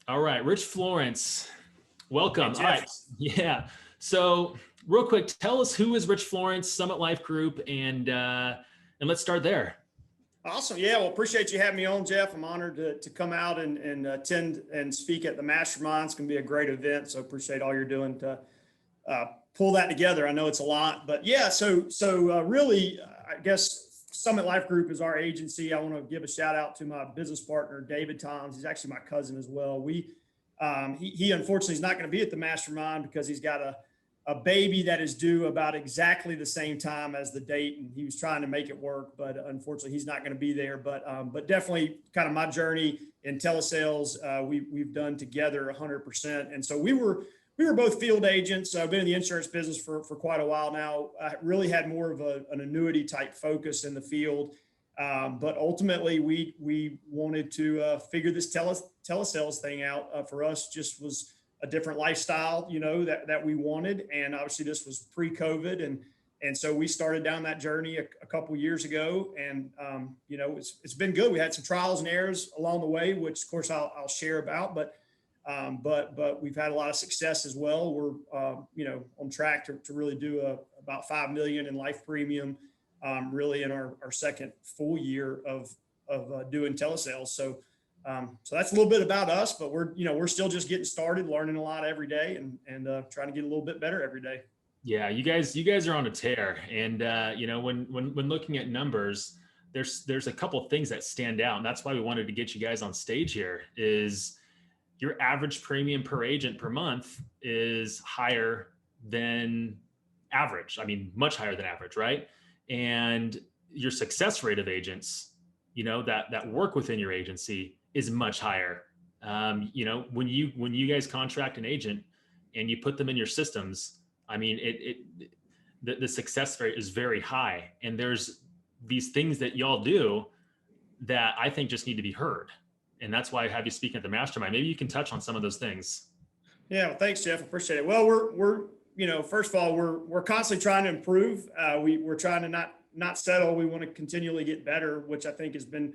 All right, Rich Florence, Hey, welcome. All Jeff. right, yeah. So, real quick, tell us who is Rich Florence, Summit Life Group, and let's start there. Awesome. Yeah. Well, appreciate you having me on, Jeff. I'm honored to come out and attend and speak at the Mastermind. It's going to be a great event. So appreciate all you're doing to uh, pull that together. I know it's a lot, but yeah. So really, I guess Summit Life Group is our agency. I want to give a shout out to my business partner, David Toms. He's actually my cousin as well. He unfortunately is not going to be at the Mastermind because he's got a baby that is due about exactly the same time as the date, and he was trying to make it work, but unfortunately he's not going to be there. But definitely, kind of my journey in telesales, we've done together 100%. And so we were both field agents. I've been in the insurance business for quite a while now. I really had more of an annuity type focus in the field. But ultimately, we wanted to figure this telesales thing out. For us, just was a different lifestyle, that we wanted. And obviously this was pre-COVID. And so we started down that journey a couple of years ago. And, it's been good. We had some trials and errors along the way, which of course I'll share about, but we've had a lot of success as well. We're, on track to really do about 5 million in life premium, really in our second full year of doing telesales. So that's a little bit about us, but we're still just getting started, learning a lot every day, and trying to get a little bit better every day. Yeah, you guys are on a tear, and when looking at numbers, there's a couple things that stand out, and that's why we wanted to get you guys on stage here. Is your average premium per agent per month is higher than average. I mean, much higher than average, right? And your success rate of agents, that work within your agency is much higher. When you guys contract an agent and you put them in your systems, I mean, the success rate is very high. And there's these things that y'all do that I think just need to be heard. And that's why I have you speaking at the mastermind. Maybe you can touch on some of those things. Yeah, well, thanks, Jeff. Appreciate it. Well, we're first of all, we're constantly trying to improve. We're trying to not settle. We want to continually get better, which I think has been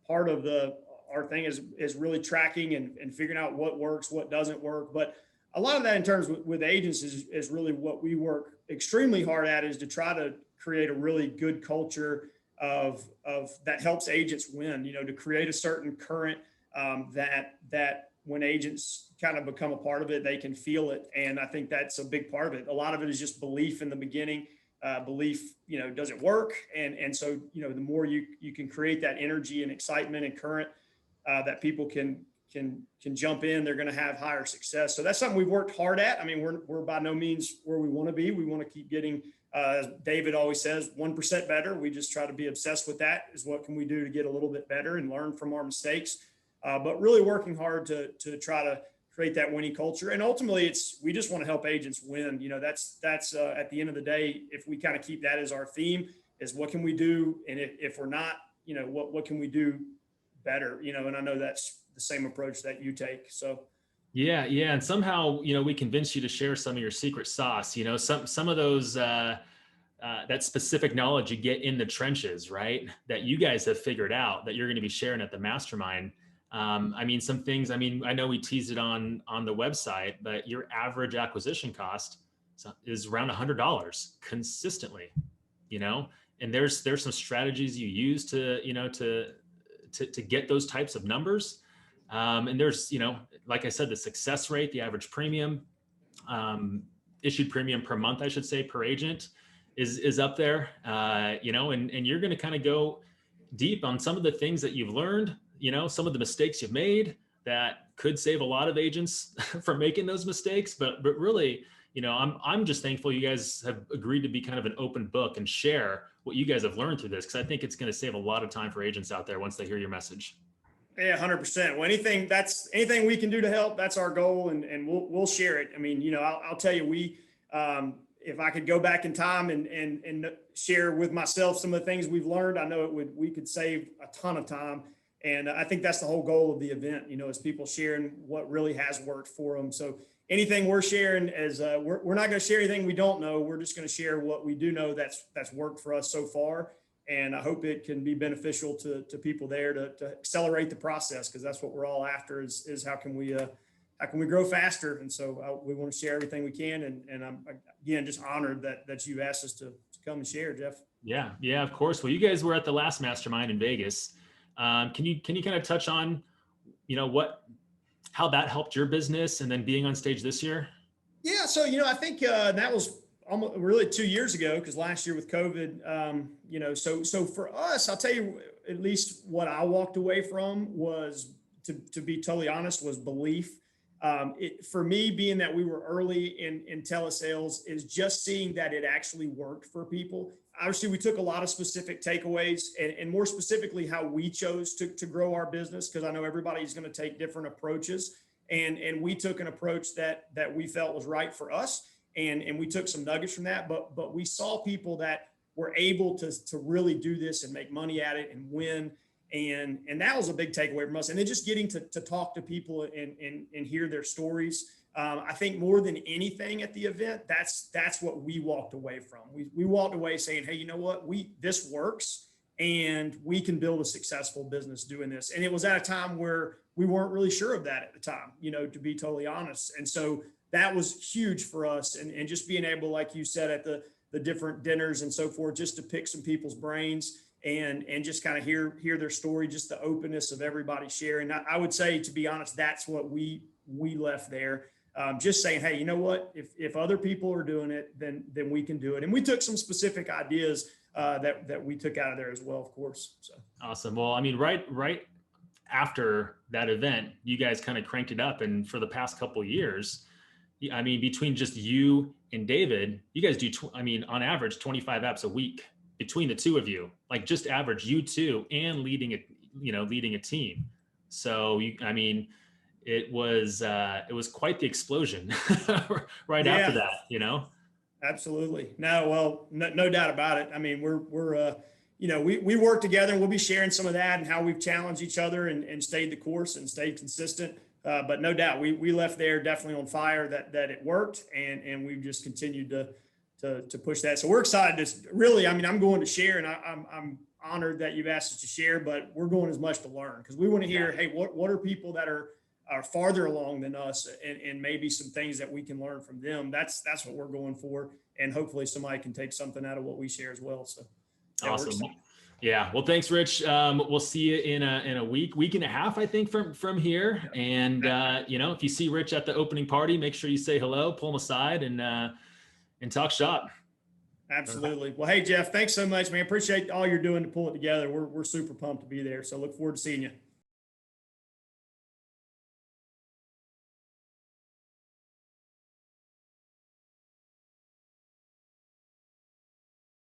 part of our thing is really tracking and figuring out what works, what doesn't work. But a lot of that in terms with agents is really what we work extremely hard at, is to try to create a really good culture of that helps agents win, to create a certain current, that when agents kind of become a part of it, they can feel it. And I think that's a big part of it. A lot of it is just belief in the beginning, belief, does it work? And so, the more you can create that energy and excitement and current, that people can jump in, they're going to have higher success. So that's something we've worked hard at. I mean, we're by no means where we want to be. We want to keep getting, as David always says, 1% better. We just try to be obsessed with that, is what can we do to get a little bit better and learn from our mistakes. But really working hard to try to create that winning culture. And ultimately we just want to help agents win. That's at the end of the day, if we kind of keep that as our theme, is what can we do? And if we're not, what can we do better, and I know that's the same approach that you take. So Yeah, yeah, and somehow we convinced you to share some of your secret sauce. Some of those that specific knowledge you get in the trenches, right? That you guys have figured out that you're going to be sharing at the mastermind. I mean, some things. I mean, I know we teased it on the website, but your average acquisition cost is around $100 consistently. And there's some strategies you use to get those types of numbers. And there's, like I said, the success rate, the average premium, issued premium per month, I should say, per agent is up there, and you're going to kind of go deep on some of the things that you've learned, some of the mistakes you've made that could save a lot of agents from making those mistakes. But really, I'm just thankful you guys have agreed to be kind of an open book and share what you guys have learned through this, because I think it's going to save a lot of time for agents out there once they hear your message. yeah, 100%. Well, anything we can do to help, that's our goal, and we'll share it. I mean, I'll tell you, if I could go back in time and share with myself some of the things we've learned, I know we could save a ton of time. And I think that's the whole goal of the event, is people sharing what really has worked for them. So anything we're sharing is, we're not going to share anything we don't know. We're just going to share what we do know that's worked for us so far. And I hope it can be beneficial to people there to accelerate the process, because that's what we're all after is how can we grow faster? And so we want to share everything we can. And I'm, again, just honored that you asked us to come and share, Jeff. Yeah. Yeah, of course. Well, you guys were at the last Mastermind in Vegas. Can you kind of touch on, how that helped your business and then being on stage this year? Yeah. So, I think that was almost really 2 years ago, because last year with COVID, so for us, I'll tell you, at least what I walked away from was, to be totally honest, was belief. For me, being that we were early in telesales, is just seeing that it actually worked for people. Obviously, we took a lot of specific takeaways, and more specifically, how we chose to grow our business, because I know everybody's going to take different approaches. And we took an approach that we felt was right for us. And we took some nuggets from that, but we saw people that were able to really do this and make money at it and win. And that was a big takeaway from us. And then just getting to talk to people and hear their stories. I think more than anything at the event, that's what we walked away from. We walked away saying, hey, you know what, this works, and we can build a successful business doing this. And it was at a time where we weren't really sure of that at the time, to be totally honest. And so that was huge for us. And just being able, like you said, at the different dinners and so forth, just to pick some people's brains and just kind of hear their story, just the openness of everybody sharing. I would say, to be honest, that's what we left there. Just saying, hey, you know what, if other people are doing it, then we can do it. And we took some specific ideas that we took out of there as well, of course. So awesome. Well, I mean, right after that event, you guys kind of cranked it up. And for the past couple of years, I mean, between just you and David, you guys do, on average, 25 apps a week between the two of you, like just average, you two, and leading a team. So it was quite the explosion right after that, Absolutely. No, well, no doubt about it. I mean, we work together, and we'll be sharing some of that and how we've challenged each other and stayed the course and stayed consistent. But no doubt, we left there definitely on fire that it worked, and we've just continued to push that. So we're excited to really, I'm going to share, and I'm honored that you've asked us to share, but we're going as much to learn, because we want to hear, hey, what are people that are farther along than us, and maybe some things that we can learn from them. That's what we're going for. And hopefully somebody can take something out of what we share as well. So yeah, awesome. Yeah. Well, thanks, Rich. We'll see you in a week and a half, I think, from here. And, if you see Rich at the opening party, make sure you say hello, pull him aside, and talk shop. Absolutely. Well, hey, Jeff, thanks so much, man. Appreciate all you're doing to pull it together. We're super pumped to be there. So look forward to seeing you.